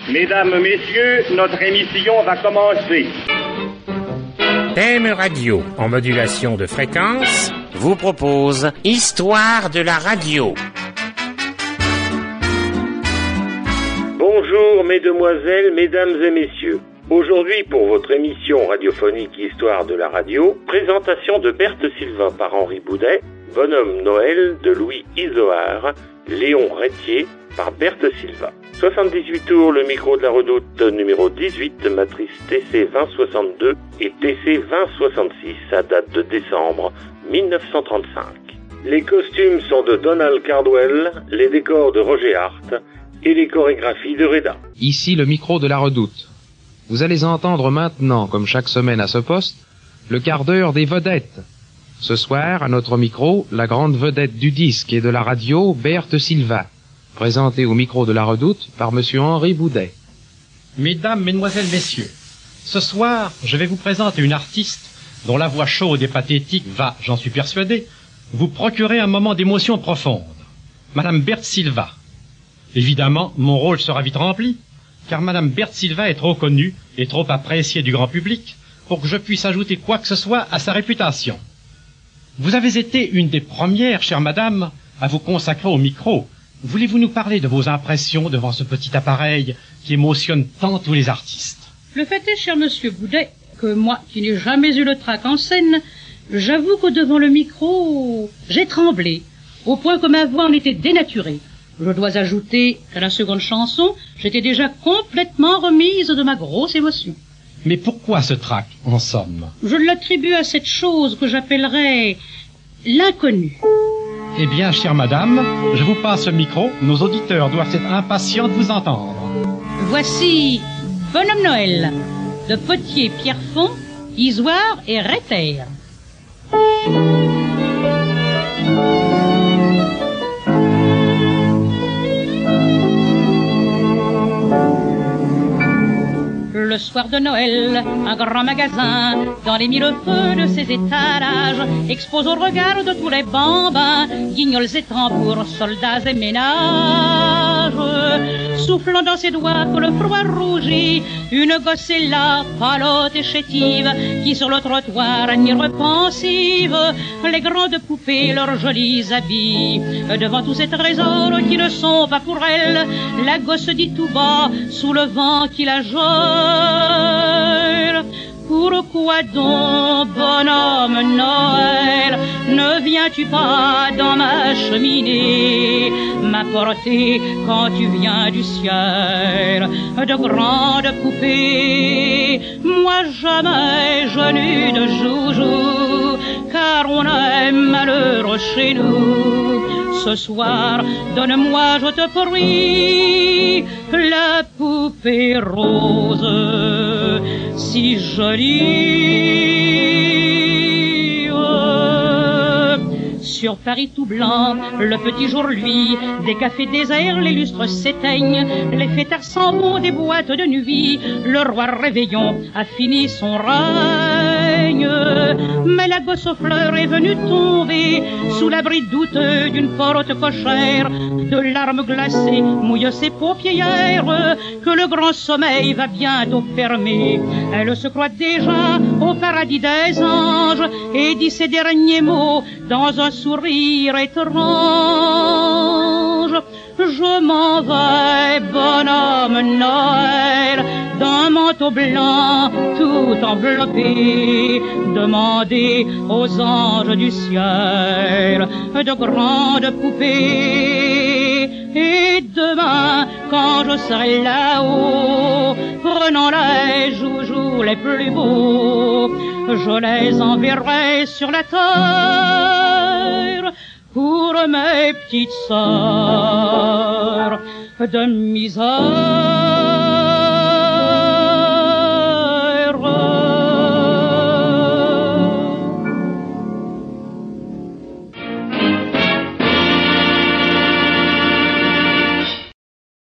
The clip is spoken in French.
Mesdames, Messieurs, notre émission va commencer. Thème Radio, en modulation de fréquence, vous propose Histoire de la radio. Bonjour, mesdemoiselles, mesdames et messieurs. Aujourd'hui, pour votre émission radiophonique Histoire de la radio, présentation de Berthe Sylvain par Henri Boudet, Bonhomme Noël de Louis Izoard, Léon Rétier par Berthe Sylvain. 78 tours, le micro de la Redoute numéro 18, matrice TC 2062 et TC 2066, à date de décembre 1935. Les costumes sont de Donald Cardwell, les décors de Roger Hart et les chorégraphies de Reda. Ici le micro de la Redoute. Vous allez entendre maintenant, comme chaque semaine à ce poste, le quart d'heure des vedettes. Ce soir, à notre micro, la grande vedette du disque et de la radio, Berthe Sylvain, présentée au micro de la Redoute par monsieur Henri Boudet. Mesdames, Mesdemoiselles, Messieurs, ce soir, je vais vous présenter une artiste dont la voix chaude et pathétique va, j'en suis persuadé, vous procurer un moment d'émotion profonde. Madame Berthe Sylvain. Évidemment, mon rôle sera vite rempli, car Madame Berthe Sylvain est trop connue et trop appréciée du grand public pour que je puisse ajouter quoi que ce soit à sa réputation. Vous avez été une des premières, chère Madame, à vous consacrer au micro. Voulez-vous nous parler de vos impressions devant ce petit appareil qui émotionne tant tous les artistes? Le fait est, cher monsieur Boudet, que moi, qui n'ai jamais eu le trac en scène, j'avoue que devant le micro, j'ai tremblé, au point que ma voix en était dénaturée. Je dois ajouter qu'à la seconde chanson, j'étais déjà complètement remise de ma grosse émotion. Mais pourquoi ce trac, en somme? Je l'attribue à cette chose que j'appellerais l'inconnu. Eh bien, chère Madame, je vous passe le micro. Nos auditeurs doivent être impatients de vous entendre. Voici Bonhomme Noël, de Potier, Pierrefonds, Izoard et Réter. Le soir de Noël, un grand magasin, dans les mille feux de ses étalages, expose au regard de tous les bambins, guignols et tambours, soldats et ménages. Soufflant dans ses doigts que le froid rougit, une gosse est là, pâlotte et chétive, qui sur le trottoir admire pensive les grandes poupées, leurs jolis habits. Devant tous ces trésors qui ne sont pas pour elle, la gosse dit tout bas, sous le vent qui la gèle: pourquoi donc, bonhomme Noël, ne viens-tu pas dans ma cheminée m'apporter, quand tu viens du ciel, de grandes poupées? Moi jamais je n'eus de joujou, car on est malheureux chez nous. Ce soir, donne-moi, je te prie, la poupée rose, si jolie. Sur Paris tout blanc, le petit jour lui, des cafés déserts, les lustres s'éteignent, les fêtards s'en vont des boîtes de nuit, le roi Réveillon a fini son règne. Mais la gosse aux fleurs est venue tomber sous l'abri douteux d'une porte cochère. De larmes glacées mouillent ses paupières que le grand sommeil va bientôt fermer. Elle se croit déjà au paradis des anges et dit ces derniers mots dans un sourire étrange: je m'en vais, bonhomme Noël, d'un manteau blanc tout enveloppé, demander aux anges du ciel de grandes poupées. Et demain, quand je serai là-haut, prenant les joujoux les plus beaux, je les enverrai sur la terre pour mes petites sœurs de misère.